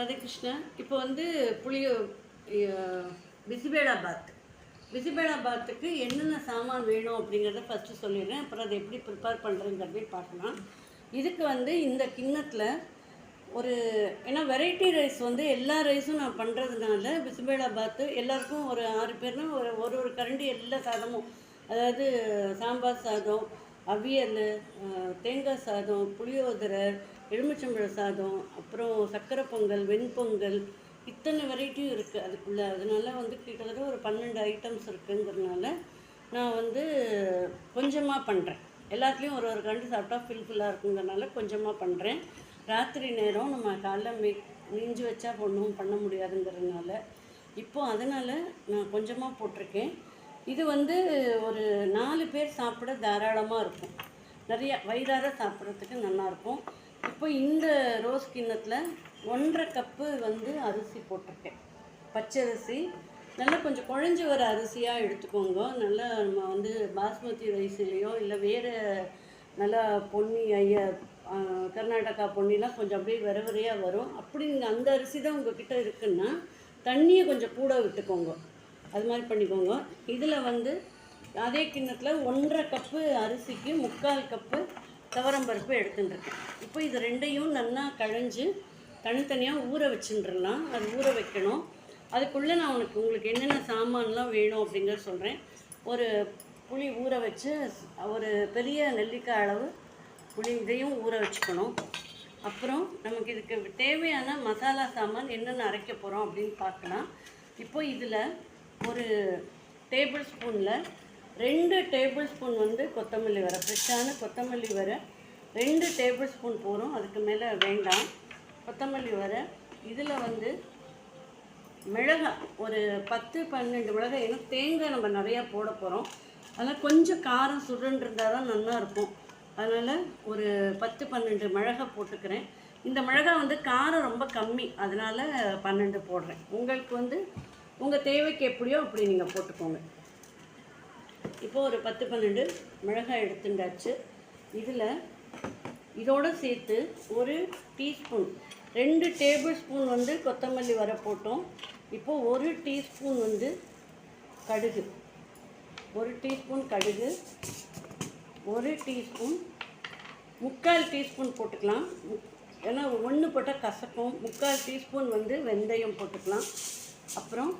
ராதே கிருஷ்ணா. இப்போ வந்து புளியோ பிசிபேளாபாத் பிசிபேளாபாத்துக்கு என்னென்ன சாமான் வேணும் அப்படிங்கிறத ஃபஸ்ட்டு சொல்லிடுறேன். அப்புறம் அதை எப்படி ப்ரிப்பேர் பண்ணுறேங்கிறதையும் பார்க்கலாம். இதுக்கு வந்து இந்த கிண்ணத்தில் ஒரு ஏன்னா வெரைட்டி ரைஸ் வந்து எல்லா ரைஸும் நான் பண்ணுறதுனால பிசிபேளாபாத்து எல்லாருக்கும் ஒரு 6 பேர்னா ஒரு ஒரு ஒரு கரண்டி எல்லா சாதமும், அதாவது சாம்பார் சாதம், அவியல், தேங்காய் சாதம், புளியோதரை, எலுமிச்சம்பழ சாதம், அப்புறம் சக்கரை பொங்கல், வெண்பொங்கல், இத்தனை வெரைட்டியும் இருக்குது அதுக்குள்ளே. அதனால வந்து கிட்டத்தட்ட ஒரு 12 ஐட்டம்ஸ் இருக்குங்கிறதுனால நான் வந்து கொஞ்சமாக பண்ணுறேன். எல்லாத்துலேயும் ஒரு ஒரு கரண்டி சாப்பிட்டா ஃபில்லாக இருக்குங்கிறனால கொஞ்சமாக பண்ணுறேன். ராத்திரி நேரம் நம்ம காலைல மிஞ்சி வச்சா ஒன்றும் பண்ண முடியாதுங்கிறதுனால இப்போது அதனால் நான் கொஞ்சமாக போட்டிருக்கேன். இது வந்து ஒரு 4 பேர் சாப்பிட தாராளமாக இருக்கும், நிறையா வயிறார சாப்பிட்றதுக்கு நல்லாயிருக்கும். இப்போ இந்த ரோஸ் கிண்ணத்தில் 1.5 கப்பு வந்து அரிசி போட்டிருக்கேன், பச்சரிசி. நல்லா கொஞ்சம் குழஞ்சி வர அரிசியாக எடுத்துக்கோங்க. நல்லா நம்ம வந்து பாஸ்மதி ரைஸ்லேயோ இல்லை வேறு நல்லா பொன்னி கர்நாடகா பொன்னிலாம் கொஞ்சம் அப்படியே விரையாக வரும். அப்படி நீங்கள் அந்த அரிசி தான் உங்கள்கிட்ட இருக்குன்னா தண்ணியை கொஞ்சம் கூட விட்டுக்கோங்க, அது மாதிரி பண்ணிக்கோங்க. இதில் வந்து அதே கிண்ணத்தில் 1.5 கப்பு அரிசிக்கு 3/4 கப்பு துவரம்பருப்பு எடுத்துட்டுருக்கேன். இப்போ இது ரெண்டையும் நல்லா களைஞ்சி தனித்தனியாக ஊற வச்சுட்டுலாம். அது ஊற வைக்கணும். அதுக்குள்ளே நான் உங்களுக்கு என்னென்ன சாமான்லாம் வேணும் அப்படிங்கிறத சொல்கிறேன். ஒரு புளி ஊற வச்சு, ஒரு பெரிய நெல்லிக்காய் அளவு புளி இதையும் ஊற வச்சுக்கணும். அப்புறம் நமக்கு இதுக்கு தேவையான மசாலா சாமான் என்னென்ன அரைக்க போகிறோம் அப்படின்னு பார்க்கலாம். இப்போ இதில் ஒரு டேபிள் ஸ்பூனில் 2 டேபிள் ஸ்பூன் வந்து கொத்தமல்லி வரை, ஃப்ரெஷ்ஷான கொத்தமல்லி வரை 2 டேபிள் ஸ்பூன் போகிறோம், அதுக்கு மேலே வேண்டாம். கொத்தமல்லி வரை இதில் வந்து மிளகாய் ஒரு 10-12 மிளகாய். ஏன்னா தேங்காய் நம்ம நிறையா போட போகிறோம், அதனால் கொஞ்சம் காரம் சுருன்னு இருந்தால் தான் நல்லாயிருக்கும். அதனால் ஒரு 10-12 மிளகாய் போட்டுக்கிறேன். இந்த மிளகாய் வந்து காரம் ரொம்ப கம்மி, அதனால் 12 போடுறேன். உங்களுக்கு வந்து உங்கள் தேவைக்கு எப்படியோ அப்படி நீங்கள் போட்டுக்கோங்க. இப்போது ஒரு 10-12 மிளகாய் எடுத்துட்டாச்சு. இதோடு சேர்த்து ஒரு டீஸ்பூன், 2 டேபிள் ஸ்பூன் வந்து கொத்தமல்லி வரை போட்டோம். இப்போது 1 டீஸ்பூன் வந்து கடுகு, 1 டீஸ்பூன் கடுகு, 1 டீஸ்பூன், 3/4 டீஸ்பூன் போட்டுக்கலாம். ஏன்னா 1 போட்டால் கசக்கும். 3/4 டீஸ்பூன் வந்து வெந்தயம் போட்டுக்கலாம். அப்புறம்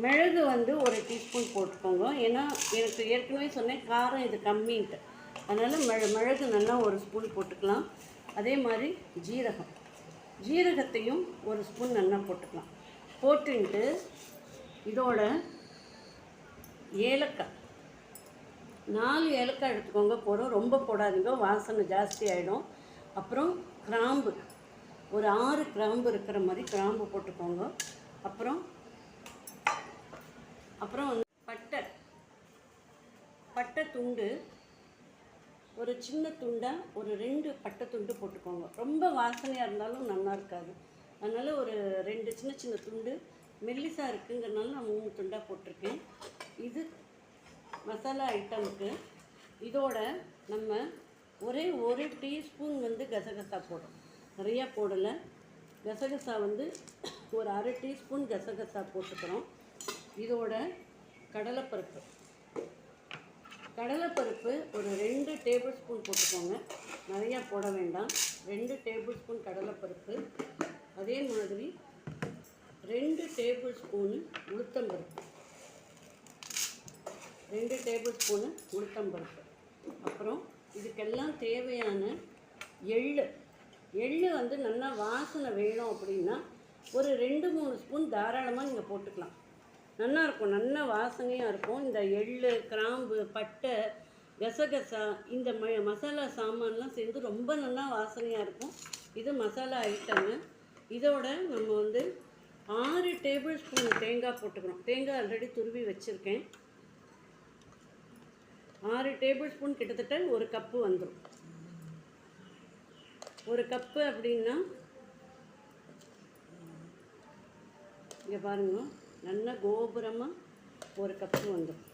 மிளகு வந்து 1 டீஸ்பூன் போட்டுக்கோங்க. ஏன்னா எனக்கு ஏற்கனவே சொன்னேன் காரம் இது கம்மின்ட்டு, அதனால் மிளகு நல்லா 1 ஸ்பூன் போட்டுக்கலாம். அதே மாதிரி ஜீரகத்தையும் 1 ஸ்பூன் நல்லா போட்டுக்கலாம். போட்டுட்டு இதோட ஏலக்காய் 4 ஏலக்காய் எடுத்துக்கோங்க போதும், ரொம்ப போடாதீங்க, வாசனை ஜாஸ்தி ஆகிடும். அப்புறம் கிராம்பு ஒரு 6 கிராம்பு இருக்கிற மாதிரி கிராம்பு போட்டுக்கோங்க. அப்புறம் வந்து பட்டை துண்டு ஒரு சின்ன துண்டாக ஒரு 2 பட்டை துண்டு போட்டுக்கோங்க. ரொம்ப வாசனையாக இருந்தாலும் நல்லா இருக்காது, அதனால் ஒரு 2 சின்ன சின்ன துண்டு மெல்லிசாக இருக்குங்கிறனால நான் 3 துண்டாக போட்டிருக்கேன். இது மசாலா ஐட்டமுக்கு. இதோட நம்ம ஒரே 1 டீஸ்பூன் வந்து கசகசா போடுறோம், நிறையா போடலை. கசகசா வந்து ஒரு 1/2 டீஸ்பூன் கசகசா போட்டுக்கிறோம். இதோட கடலைப்பருப்பு ஒரு 2 டேபிள் ஸ்பூன் போட்டுக்கோங்க, நிறையா போட வேண்டாம். 2 டேபிள் ஸ்பூன் கடலைப்பருப்பு. அதே மாதிரி 2 டேபிள் ஸ்பூனு உளுத்தம்பருப்பு, 2 டேபிள் ஸ்பூனு உளுத்தம்பருப்பு. அப்புறம் இதுக்கெல்லாம் தேவையான எள்ளு வந்து நல்லா வாசனை வேணும் அப்படின்னா ஒரு 2-3 ஸ்பூன் தாராளமாக நீங்கள் போட்டுக்கலாம், நல்லாயிருக்கும், நல்ல வாசனையாக இருக்கும். இந்த எள்ளு, கிராம்பு, பட்டை, கசகசா, இந்த மசாலா சாமான்லாம் சேர்ந்து ரொம்ப நல்லா வாசனையாக இருக்கும். இது மசாலா ஐட்டமு. இதோட நம்ம வந்து 6 டேபிள் ஸ்பூன் தேங்காய் போட்டுக்கிறோம். தேங்காய் ஆல்ரெடி துருவி வச்சுருக்கேன். 6 டேபிள் ஸ்பூன் கிட்டத்தட்ட 1 கப்பு வந்துடும். 1 கப்பு அப்படின்னா இங்கே பாருங்க, நல்ல கோபுரமாக 1 கப்பு வந்துடும்.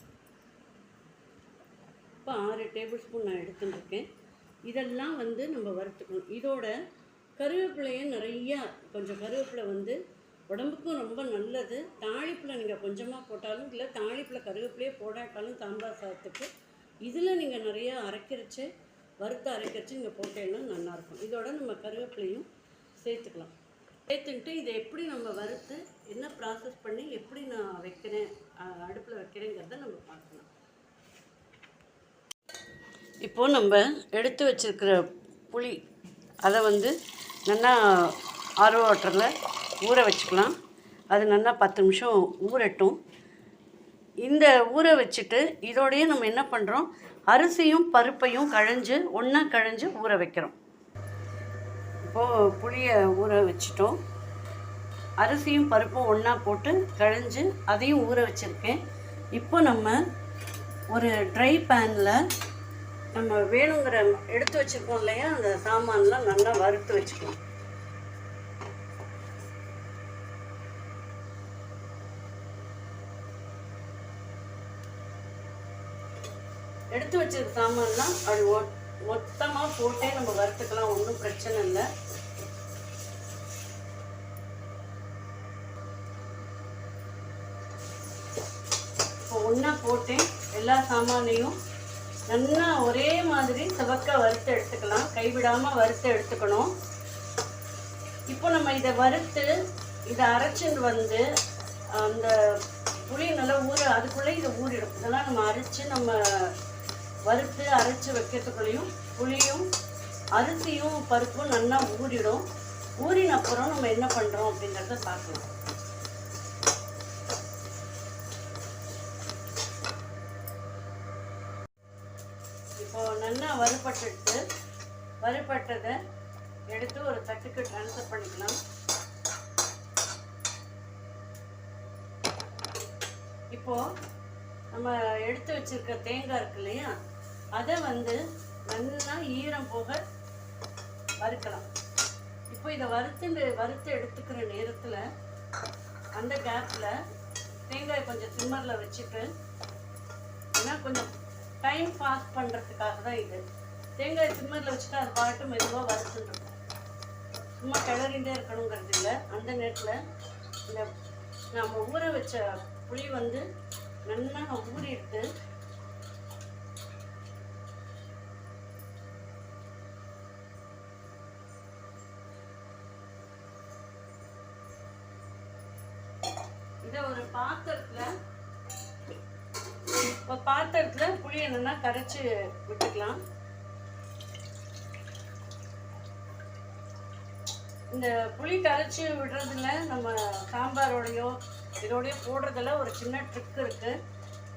இப்போ 6 டேபிள் ஸ்பூன் நான் எடுத்துட்டுருக்கேன். இதெல்லாம் வந்து நம்ம வறுத்துக்கணும். இதோட கருவேப்பிலையும் நிறையா கொஞ்சம் கருவேப்பிலை வந்து உடம்புக்கும் ரொம்ப நல்லது. தாளிப்பில் நீங்கள் கொஞ்சமாக போட்டாலும் இல்லை, தாளிப்பில் கருவேப்பிலையே போடாட்டாலும் சாம்பார் சாதத்துக்கு இதில் நீங்கள் நிறையா அரைக்கிறச்சு வறுத்து அரைக்கிறச்சு நீங்கள் போட்டேன்னா நல்லாயிருக்கும். இதோட நம்ம கருவேப்பிலையும் சேர்த்துக்கலாம். சேர்த்துக்கிட்டு இதை எப்படி நம்ம வறுத்து என்ன ப்ராசஸ் பண்ணி எப்படி நான் வைக்கிறேன் அடுப்பில் வைக்கிறேங்கிறத நம்ம பார்க்கலாம். இப்போது நம்ம எடுத்து வச்சுருக்கிற புளி அதை வந்து நல்லா ஆர்வ வாட்டரில் ஊற வச்சுக்கலாம். அது நல்லா 10 நிமிஷம் ஊறட்டும். இந்த ஊற வச்சுட்டு இதோடையே நம்ம என்ன பண்ணுறோம், அரிசியும் பருப்பையும் ஒன்றா கழிஞ்சு ஊற வைக்கிறோம். இப்போது புளியை ஊற வச்சிட்டோம். அரிசியும் பருப்பும் ஒன்றா போட்டு கழிஞ்சு அதையும் ஊற வச்சுருக்கேன். இப்போ நம்ம ஒரு ட்ரை பேனில் நம்ம வேணுங்கிற எடுத்து வச்சுருக்கோம் இல்லையா, அந்த சாமான்லாம் நல்லா வறுத்து வச்சுக்கலாம். எடுத்து வச்சிருக்க சாமான்லாம் அது மொத்தமாக போட்டே நம்ம வறுத்துக்கலாம், ஒன்றும் பிரச்சனை இல்லை. இப்போ ஒன்றா போட்டேன். எல்லா சாமானையும் நல்லா ஒரே மாதிரி சிவக்க வறுத்து எடுத்துக்கலாம், கைவிடாமல் வறுத்து எடுத்துக்கணும். இப்போ நம்ம இதை வறுத்து இதை அரைச்சிட்டு வந்து அந்த புளி நல்லா அதுக்குள்ளே இதை ஊறிடும். இதெல்லாம் நம்ம அரைச்சி நம்ம வறுத்து அரைச்சி வைக்கிறதுக்குள்ளேயும் புளியும் அரிசியும் பருப்பும் நல்லா ஊறிடும். ஊறின அப்புறம் நம்ம என்ன பண்ணுறோம் அப்படிங்கிறத பார்க்கலாம். இப்போது நல்லா வறுபட்டதை எடுத்து ஒரு தட்டுக்கு ட்ரான்ஸ்ஃபர் பண்ணிக்கலாம். இப்போது நம்ம எடுத்து வச்சிருக்க தேங்காய் இருக்கு இல்லையா, அதை வந்து நல்லா ஈரம் போக வறுக்கலாம். இப்போ இதை வறுத்து எடுத்துக்கிற நேரத்தில் அந்த கேப்பில் தேங்காய் கொஞ்சம் சிம்மரில் வச்சுட்டு, ஏன்னா கொஞ்சம் டைம் பாஸ் பண்ணுறதுக்காக தான் இது. தேங்காய் சிம்மரில் வச்சுட்டு அது பாட்டு மெதுவாக வறுத்துட்டுருக்கோம். சும்மா கிளறிண்டே இருக்கணுங்கிறது இல்லை. அந்த நேரத்தில் இந்த நம்ம ஊற வச்ச புளி வந்து நல்லா ஊறிட்டு இதை ஒரு பாத்திரத்தில் புளியை நல்லா கரைச்சி விட்டுக்கலாம். இந்த புளி கரைச்சி விடுறதுல நம்ம சாம்பாரோடையோ இதோடய போடுறதுல ஒரு சின்ன ட்ரிக் இருக்குது.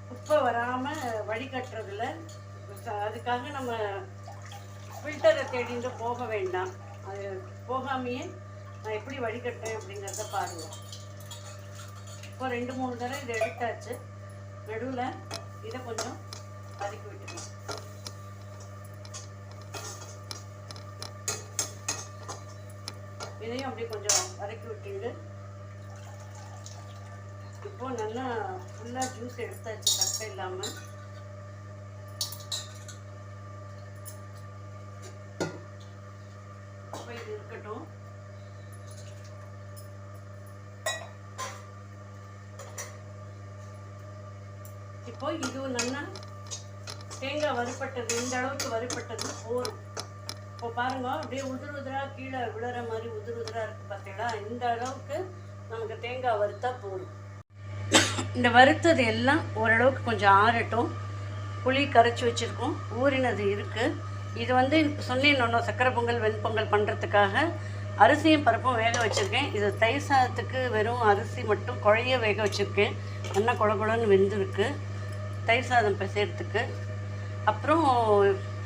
குப்பை வராமல் வடிகட்டுறதுல அதுக்காக நம்ம ஃபில்டரை தேடிட்டு போக வேண்டாம். அது போகாமையே நான் எப்படி வடிகட்டுறேன் அப்படிங்கிறத பாருங்கள். இப்போ 2-3 தடவை இதை எடுத்தாச்சு. நடுவில் இதை கொஞ்சம் வதக்கி விட்டுக்கலாம். இதையும் அப்படியே கொஞ்சம் வதக்கி விட்டுண்டு இப்போ நல்லா ஃபுல்லாக ஜூஸ் எடுத்தாச்சு கட்டை இல்லாமல். இப்போ இது இருக்கட்டும். இப்போ இது நல்லா தேங்காய் வறுபட்டது, இந்த அளவுக்கு வறுபட்டது போதும். இப்போ பாருங்க, அப்படியே உதிராக கீழே விழுற மாதிரி உதிராக இருக்குது பார்த்தீங்களா. இந்த அளவுக்கு நமக்கு தேங்காய் வறுத்தா போதும். இந்த வறுத்தது எல்லாம் ஓரளவுக்கு கொஞ்சம் ஆறட்டும். புளி கரைச்சி வச்சுருக்கோம், ஊறினது இருக்குது. இது வந்து சொன்னேன், சக்கரை பொங்கல் வெண்பொங்கல் பண்ணுறதுக்காக அரிசியும் பருப்பும் வேக வச்சுருக்கேன். இது தயிர் சாதத்துக்கு வெறும் அரிசி மட்டும் குழைய வேக வச்சுருக்கேன். நல்லா குழகுழன்னு வெந்திருக்கு தயிர் சாதம் செய்கிறதுக்கு. அப்புறம்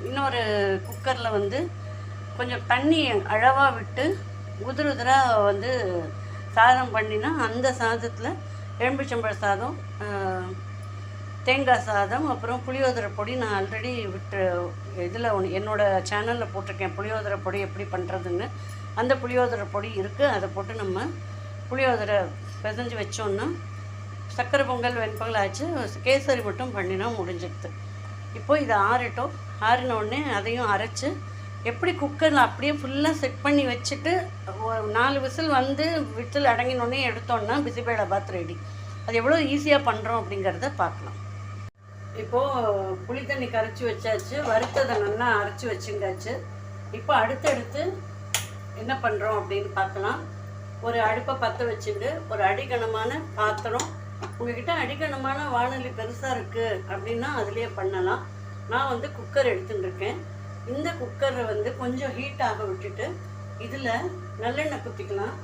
இன்னொரு குக்கரில் வந்து கொஞ்சம் தண்ணி அளவாக விட்டு உதிராக வந்து சாதம் பண்ணினா அந்த சாதத்தில் எலுமிச்சம்பழ சாதம், தேங்காய் சாதம், அப்புறம் புளியோதரை பொடி நான் ஆல்ரெடி இதில் என்னோடய சேனலில் போட்டிருக்கேன் புளியோதரை பொடி எப்படி பண்ணுறதுன்னு. அந்த புளியோதரை பொடி இருக்குது. அதை போட்டு நம்ம புளியோதரை பிசைஞ்சு வச்சோன்னா சக்கரை பொங்கல் வெண்பொங்கல் ஆச்சு. கேசரி மட்டும் பண்ணினா முடிஞ்சிடுது. இப்போது இதை ஆறட்டும். ஆறின உடனே அதையும் அரைச்சி எப்படி குக்கரில் அப்படியே ஃபுல்லாக செட் பண்ணி வச்சுட்டு 4 விசில் வந்து விசில் அடங்கினோடனே எடுத்தோன்னா பிசிபேளாபாத் ரெடி. அது எவ்வளோ ஈஸியாக பண்ணுறோம் அப்படிங்கிறத பார்க்கலாம். இப்போது புளி தண்ணி கரைச்சி வச்சாச்சு, வறுத்ததை நல்லா அரைச்சி வச்சுங்காச்சு. இப்போ அடுத்தடுத்து என்ன பண்ணுறோம் அப்படின்னு பார்க்கலாம். ஒரு அடுப்பை பற்ற வச்சுட்டு ஒரு அடிகனமான பாத்திரம், உங்கள்கிட்ட அடிகனமான வானொலி பெருசாக இருக்குது அப்படின்னா அதுலேயே பண்ணலாம். நான் வந்து குக்கர் எடுத்துட்டுருக்கேன். இந்த குக்கரை வந்து கொஞ்சம் ஹீட் ஆக விட்டுட்டு இதில் நல்லெண்ணெய் குத்திக்கலாம்.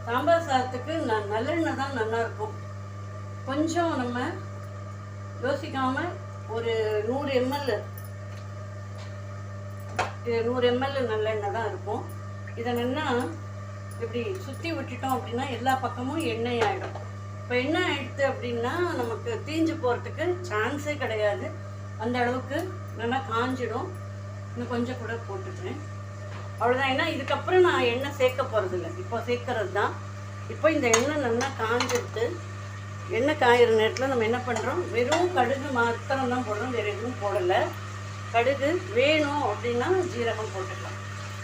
சாம்பார் சாதத்துக்கு நல்லெண்ணெய் தான் நல்லாயிருக்கும். கொஞ்சம் நம்ம யோசிக்காமல் ஒரு 100 ml நல்லெண்ணெய் தான் இருக்கும். இதை நல்லா இப்படி சுற்றி விட்டுட்டோம் அப்படின்னா எல்லா பக்கமும் எண்ணெய் ஆகிடும். இப்போ எண்ணெய் ஆகிடுது அப்படின்னா நமக்கு தீஞ்சு போகிறதுக்கு சான்ஸே கிடையாது. அந்த அளவுக்கு நல்லா காஞ்சிடும். இன்னும் கொஞ்சம் கூட போட்டுக்கிறேன், அவ்வளோதான். ஏன்னா இதுக்கப்புறம் நான் எண்ணெய் சேர்க்க போகிறதில்ல, இப்போ சேர்க்கறது தான். இப்போ இந்த எண்ணெய் நல்லா காஞ்சிடுது. எண்ணெய் காயிற நேரத்தில் நம்ம என்ன பண்ணுறோம், வெறும் கடுகு மாத்திரம் தான் போடுறோம், வேறு எதுவும் போடலை. கடுகு வேணும் அப்படின்னா ஜீரகம் போட்டுக்கலாம்.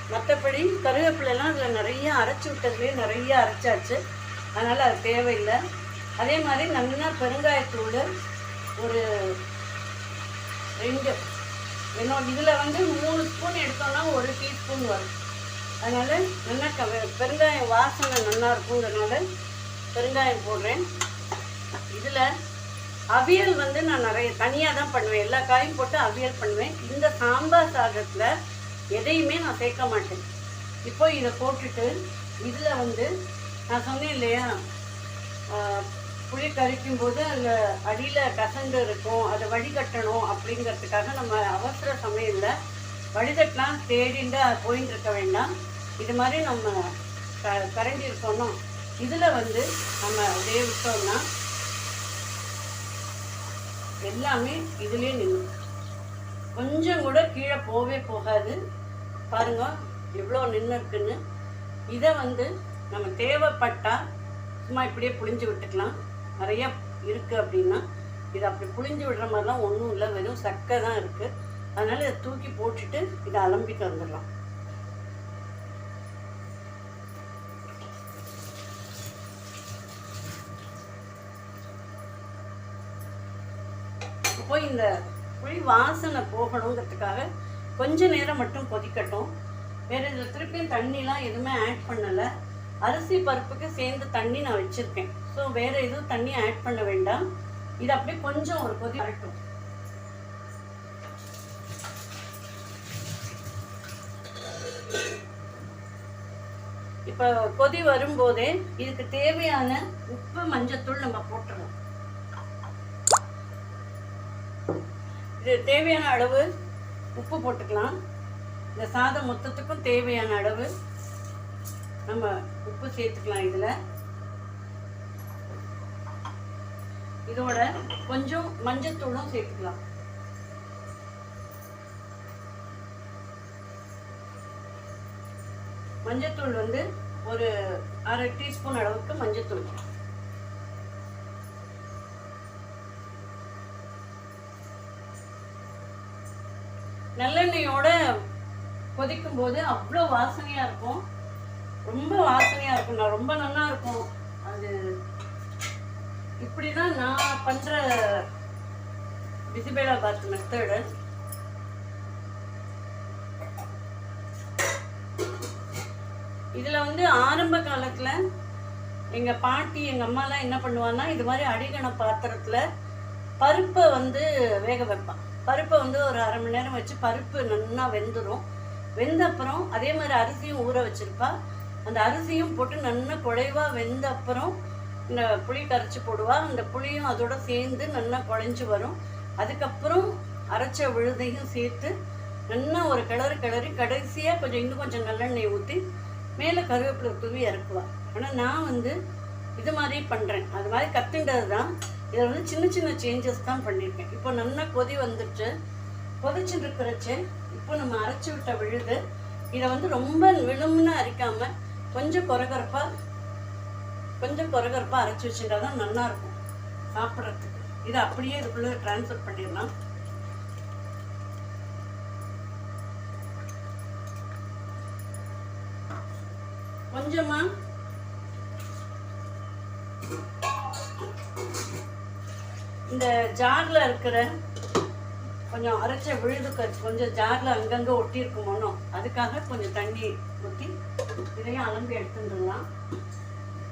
மற்றபடி கருவேப்பிலெல்லாம் அதில் நிறைய அரைச்சி விட்டதுலேயே நிறைய அரைச்சாச்சு, அதனால் அது தேவையில்லை. அதே மாதிரி நல்லா பெருங்காயத்தூள் ஒரு 2, என்னோட இதில் வந்து 3 ஸ்பூன் எடுத்தோம்னா 1 டீஸ்பூன் வரும். அதனால் நல்லா பெருங்காயம் வாசனை நல்லா இருக்குங்கிறதுனால பெருங்காயம் போடுறேன். இதில் அவியல் வந்து நான் நிறைய தனியாக தான் பண்ணுவேன், எல்லா காயும் போட்டு அவியல் பண்ணுவேன். இந்த சாம்பார் சாதத்தில் எதையுமே நான் சேர்க்க மாட்டேன். இப்போ இதை போட்டுட்டு இதில் வந்து நான் சொன்னேன் இல்லையா, புளி கரைக்கும் போது அதில் அடியில் கசண்டு இருக்கும், அதை வடிகட்டணும் அப்படிங்கிறதுக்காக நம்ம அவசர சமையலில் வடிகட்டலாம் தேடிண்டு போயின்னு இருக்க வேண்டாம். இது மாதிரி நம்ம கரண்டி இருக்கோன்னா இதில் வந்து நம்ம அப்படியே விட்டோம்னா எல்லாமே இதுலேயே நின்றும், கொஞ்சம் கூட கீழே போகவே போகாது. பாருங்க எவ்வளோ நின்று இருக்குன்னு. இதை வந்து நம்ம தேவைப்பட்டால் சும்மா இப்படியே புளிஞ்சு விட்டுக்கலாம். நிறைய இருக்குது அப்படின்னா இதை அப்படி புளிஞ்சு விடுற மாதிரிலாம் ஒன்றும் இல்லை, வெறும் சக்கை தான் இருக்குது. அதனால் இதை தூக்கி போட்டுட்டு இதை அலம்பிட்டு வந்துடலாம். இப்போ இந்த புளி வாசனை போகணுங்கிறதுக்காக கொஞ்ச நேரம் மட்டும் கொதிக்கட்டும். வேறு இதில் திருப்பியும் தண்ணிலாம் எதுவுமே ஆட் பண்ணலை. அரிசி பருப்புக்கு சேர்ந்து தண்ணி நான் வச்சுருக்கேன். ஸோ வேறு எதுவும் தண்ணி ஆட் பண்ண வேண்டாம். இது அப்படியே கொஞ்சம் ஒரு கொதி வரட்டும். இப்போ கொதி வரும்போதே இதுக்கு தேவையான உப்பு மஞ்சத்தூள் நம்ம போட்டுருவோம். இது தேவையான அளவு உப்பு போட்டுக்கலாம். இந்த சாதம் மொத்தத்துக்கும் தேவையான அளவு நம்ம உப்பு சேர்த்துக்கலாம். இதோட கொஞ்சம் மஞ்சத்தூளும் சேர்த்துக்கலாம். மஞ்சத்தூள் வந்து ஒரு 1/2 டீஸ்பூன் அளவுக்கு மஞ்சத்தூள். நல்லெண்ணெயோட கொதிக்கும் போது அவ்வளோ வாசனையாக இருக்கும், ரொம்ப வாசனையாக இருக்கும், ரொம்ப நல்லா இருக்கும். அது இப்படி தான் நான் பண்ணுற பிசிபேளாபாத் மெத்தடு. இதில் வந்து ஆரம்ப காலத்தில் எங்கள் பாட்டி எங்கள் அம்மாலாம் என்ன பண்ணுவாங்கன்னா, இது மாதிரி அடிகன பாத்திரத்தில் பருப்பை வந்து வேக வைப்பான். பருப்பை வந்து ஒரு 1/2 மணி நேரம் வச்சு பருப்பு நல்லா வெந்துடும். வெந்த அப்புறம் அதே மாதிரி அரிசியும் ஊற வச்சுருப்பா. அந்த அரிசியும் போட்டு நல்லா குழைவாக வெந்த அப்புறம் இந்த புளி கரைச்சி போடுவா. அந்த புளியும் அதோட சேர்ந்து நல்லா குழைஞ்சி வரும். அதுக்கப்புறம் அரைச்ச விழுதையும் சேர்த்து நல்லா ஒரு கிளறி கடைசியாக இன்னும் கொஞ்சம் நல்லெண்ணெய் ஊற்றி மேலே கருவேப்பிலை தூவி இறக்குவாள். ஆனால் நான் வந்து இது மாதிரி பண்ணுறேன், அது மாதிரி கற்றுண்டது தான். இதில் வந்து சின்ன சின்ன சேஞ்சஸ் தான் பண்ணியிருக்கேன். இப்போ நல்லா கொதி வந்துடுச்சு. கொதிச்சுட்டு இருக்கிறச்சு இப்போ நம்ம அரைச்சி விட்ட விழுது இதை வந்து ரொம்ப விழும்னு அரைக்காமல் கொஞ்சம் கொரகொரப்பாக கொஞ்சம் கொரகொரப்பாக அரைச்சி வச்சுட்டா தான் நல்லாயிருக்கும் சாப்பிட்றதுக்கு. இதை அப்படியே இதுக்குள்ளே ட்ரான்ஸ்ஃபர் பண்ணிடலாம். கொஞ்சமாக இந்த ஜாரில் இருக்கிற கொஞ்சம் அரைச்ச விழுதுக்கு கொஞ்சம் ஜாரில் அங்கங்கே ஒட்டி இருக்குமோனோ அதுக்காக கொஞ்சம் தண்ணி ஊற்றி இதையும் அலம்பி எடுத்துட்டுலாம்.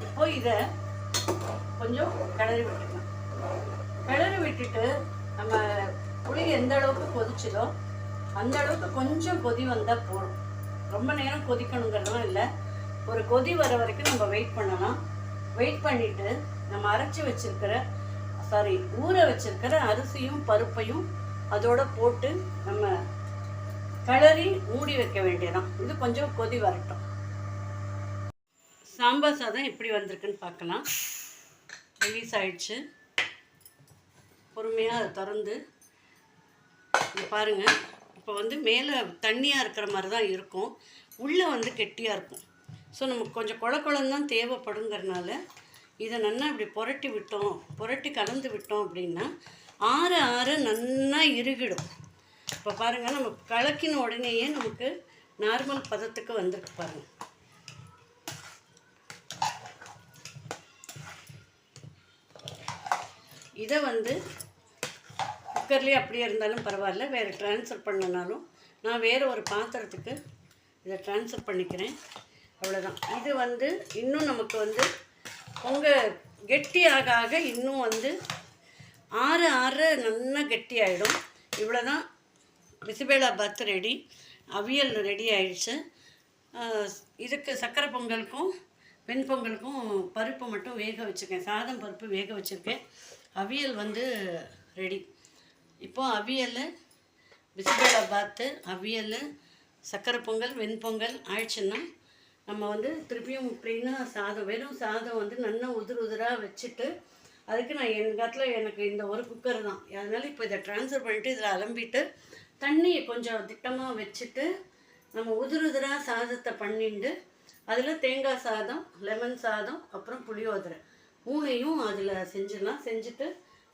இப்போ இதை கொஞ்சம் கிளறி விட்டுக்கலாம். கிளறி விட்டுட்டு நம்ம புளி எந்த அளவுக்கு கொதிச்சதோ அந்த அளவுக்கு கொஞ்சம் கொதி வந்தால் போதும். ரொம்ப நேரம் கொதிக்கணுங்கிறதும் இல்லை, ஒரு கொதி வர வரைக்கும் நம்ம வெயிட் பண்ணலாம். வெயிட் பண்ணிவிட்டு நம்ம அரைச்சி வச்சிருக்கிற ஊற வச்சிருக்கிற அரிசியும் பருப்பையும் அதோட போட்டு நம்ம கிளறி மூடி வைக்க வேண்டியதான். இது கொஞ்சம் கொதி வரட்டும். சாம்பார் சாதம் எப்படி வந்திருக்குன்னு பார்க்கலாம். ரிலீஸ் ஆயிடுச்சு. பொறுமையாக அதை திறந்து இங்கே பாருங்கள். இப்போ வந்து மேலே தண்ணியாக இருக்கிற மாதிரி தான் இருக்கும், உள்ளே வந்து கெட்டியாக இருக்கும். ஸோ நமக்கு கொஞ்சம் குழக்குழன்னு தான் தேவைப்படுங்கிறனால இதை நல்லா இப்படி புரட்டி கலந்து விட்டோம் அப்படின்னா ஆற ஆற நல்லா இறுகிடும். இப்போ பாருங்கள், நம்ம கலக்கின உடனேயே நமக்கு நார்மல் பதத்துக்கு வந்திருக்கு பாருங்கள். இதை வந்து குக்கர்லேயே அப்படியே இருந்தாலும் பரவாயில்ல, வேறு ட்ரான்ஸ்ஃபர் பண்ணனாலும் நான் வேறு ஒரு பாத்திரத்துக்கு இதை ட்ரான்ஸ்ஃபர் பண்ணிக்கிறேன். அவ்வளோதான். இது வந்து இன்னும் நமக்கு வந்து கெட்டி ஆக ஆக இன்னும் வந்து ஆற ஆற நல்லா கெட்டி ஆகிடும். இவ்வளோ தான் பிசிபேளாபாத் ரெடி. அவியல் ரெடி ஆயிடுச்சு. இதுக்கு சக்கரை பொங்கலுக்கும் வெண்பொங்கலுக்கும் பருப்பு மட்டும் வேக வச்சுருக்கேன். சாதம் பருப்பு வேக வச்சுருக்கேன். அவியல் வந்து ரெடி. இப்போது அவியல், பிசிபேளாபாத்து, அவியல், சக்கரை பொங்கல், வெண்பொங்கல் ஆயிடுச்சுன்னா நம்ம வந்து திருப்பியும் ப்ளெயினாக சாதம், வெறும் சாதம் வந்து நல்லா உதிராக வச்சுட்டு, அதுக்கு நான் எனக்கு இந்த ஒரு குக்கர் தான், அதனால் இப்போ இதை ட்ரான்ஸ்ஃபர் பண்ணிவிட்டு இதில் அலம்பிட்டு தண்ணியை கொஞ்சம் திட்டமாக வச்சுட்டு நம்ம உதிராக சாதத்தை பண்ணிட்டு அதில் தேங்காய் சாதம், லெமன் சாதம், அப்புறம் புளியோதரை 3ஐயும் அதில் செஞ்சிடலாம். செஞ்சுட்டு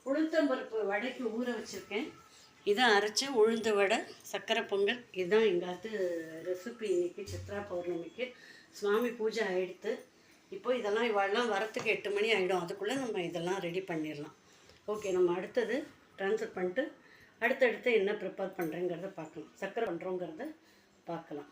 உளுத்தம்பருப்பு வடைக்கு ஊற வச்சுருக்கேன். இதை அரைச்சி உளுந்த வடை, சக்கரை பொங்கல். இதுதான் எங்காவது ரெசிபி. இன்றைக்கி சித்ரா பௌர்ணமிக்கு சுவாமி பூஜை ஆகிடுத்து. இப்போ இதெல்லாம் இவெல்லாம் வரத்துக்கு 8 மணி ஆகிடும். அதுக்குள்ளே நம்ம இதெல்லாம் ரெடி பண்ணிடலாம். ஓகே, நம்ம அடுத்தது ட்ரான்ஸ்ஃபர் பண்ணிட்டு அடுத்தடுத்து என்ன ப்ரிப்பேர் பண்ணுறேங்கிறத பார்க்கலாம், சக்கரை பண்ணுறோங்கிறத பார்க்கலாம்.